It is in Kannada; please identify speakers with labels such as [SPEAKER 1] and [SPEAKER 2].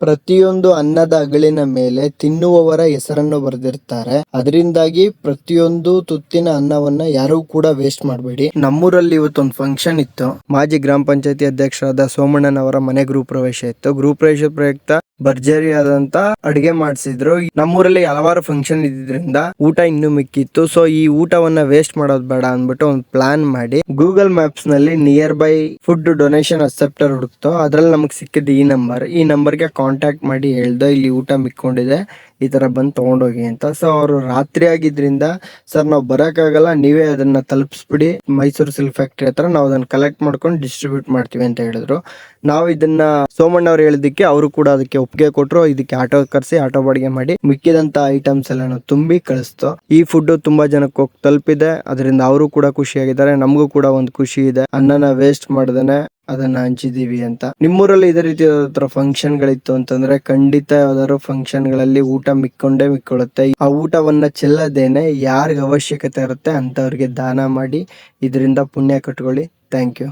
[SPEAKER 1] ಪ್ರತಿಯೊಂದು ಅನ್ನದ ಅಗಳಿನ ಮೇಲೆ ತಿನ್ನುವವರ ಹೆಸರನ್ನು ಬರೆದಿರ್ತಾರೆ. ಅದರಿಂದಾಗಿ ಪ್ರತಿಯೊಂದು ತುತ್ತಿನ ಅನ್ನವನ್ನ ಯಾರು ಕೂಡ ವೇಸ್ಟ್ ಮಾಡಬೇಡಿ. ನಮ್ಮೂರಲ್ಲಿ ಇವತ್ತೊಂದು ಫಂಕ್ಷನ್ ಇತ್ತು. ಮಾಜಿ ಗ್ರಾಮ ಪಂಚಾಯತಿ ಅಧ್ಯಕ್ಷರಾದ ಸೋಮಣ್ಣನವರ ಮನೆ ಗೃಹ ಪ್ರವೇಶ ಇತ್ತು. ಗೃಹ ಪ್ರವೇಶ ಪ್ರಯುಕ್ತ ಭರ್ಜರಿ ಆದಂತ ಅಡಿಗೆ ಮಾಡಿಸಿದ್ರು. ನಮ್ಮೂರಲ್ಲಿ ಹಲವಾರು ಫಂಕ್ಷನ್ ಇದ್ದಿದ್ರಿಂದ ಊಟ ಇನ್ನು ಮಿಕ್ಕಿತ್ತು. ಸೊ ಈ ಊಟವನ್ನ ವೇಸ್ಟ್ ಮಾಡೋದು ಬೇಡ ಅಂದ್ಬಿಟ್ಟು ಒಂದು ಪ್ಲಾನ್ ಮಾಡಿ ಗೂಗಲ್ ಮ್ಯಾಪ್ಸ್ ನಲ್ಲಿ nearby food donation acceptor ಹುಡುಕ್ತೋ ಅದ್ರಲ್ಲಿ ನಮಗ್ ಸಿಕ್ಕಿದ್ದು ಈ ನಂಬರ್ಗೆ ಕಾಂಟ್ಯಾಕ್ಟ್ ಮಾಡಿ ಹೇಳ್ದೆ ಇಲ್ಲಿ ಊಟ ಮಿಕ್ಕೊಂಡಿದೆ, ಈ ತರ ಬಂದು ತಗೊಂಡೋಗಿ ಅಂತ. ಸೊ ಅವರು ರಾತ್ರಿ ಆಗಿದ್ರಿಂದ ಸರ್ ನಾವು ಬರೋಕ್ಕಾಗಲ್ಲ, ನೀವೇ ಅದನ್ನ ತಲುಪಿಸ್ಬಿಡಿ ಮೈಸೂರು ಸಿಲ್ಕ್ ಫ್ಯಾಕ್ಟ್ರಿ ಹತ್ರ, ನಾವು ಅದನ್ನ ಕಲೆಕ್ಟ್ ಮಾಡ್ಕೊಂಡು ಡಿಸ್ಟ್ರಿಬ್ಯೂಟ್ ಮಾಡ್ತೀವಿ ಅಂತ ಹೇಳಿದ್ರು. ನಾವು ಇದನ್ನ ಸೋಮಣ್ಣ ಅವ್ರು ಹೇಳಿದ್ದಕ್ಕೆ ಅವರು ಕೂಡ ಅದಕ್ಕೆ ಒಪ್ಪಿಗೆ ಕೊಟ್ಟರು. ಇದಕ್ಕೆ ಆಟೋ ಕರೆಸಿ ಆಟೋ ಬಾಡಿಗೆ ಮಾಡಿ ಮಿಕ್ಕಿದಂತ ಐಟಮ್ಸ್ ಎಲ್ಲ ತುಂಬಿ ಕಳಿಸ್ತು. ಈ ಫುಡ್ ತುಂಬಾ ಜನಕ್ಕೆ ಹೋಗಿ ತಲುಪಿದೆ. ಅದರಿಂದ ಅವರು ಕೂಡ ಖುಷಿಯಾಗಿದ್ದಾರೆ, ನಮಗೂ ಕೂಡ ಒಂದು ಖುಷಿ ಇದೆ. ಅನ್ನನ ವೇಸ್ಟ್ ಮಾಡ್ದೇನೆ ಅದನ್ನ ಹಂಚಿದೀವಿ ಅಂತ. ನಿಮ್ಮೂರಲ್ಲಿ ಇದೇ ರೀತಿ ಫಂಕ್ಷನ್ ಗಳಿತ್ತು ಅಂತಂದ್ರೆ ಖಂಡಿತ ಯಾವ್ದಾದ್ರು ಫಂಕ್ಷನ್ ಗಳಲ್ಲಿ ಊಟ ಮಿಕ್ಕೊಳ್ಳುತ್ತೆ. ಆ ಊಟವನ್ನ ಚೆಲ್ಲದೇನೆ ಯಾರಿಗ ಅವಶ್ಯಕತೆ ಇರುತ್ತೆ ಅಂತವ್ರಿಗೆ ದಾನ ಮಾಡಿ ಇದರಿಂದ ಪುಣ್ಯ ಕಟ್ಕೊಳ್ಳಿ. Thank you.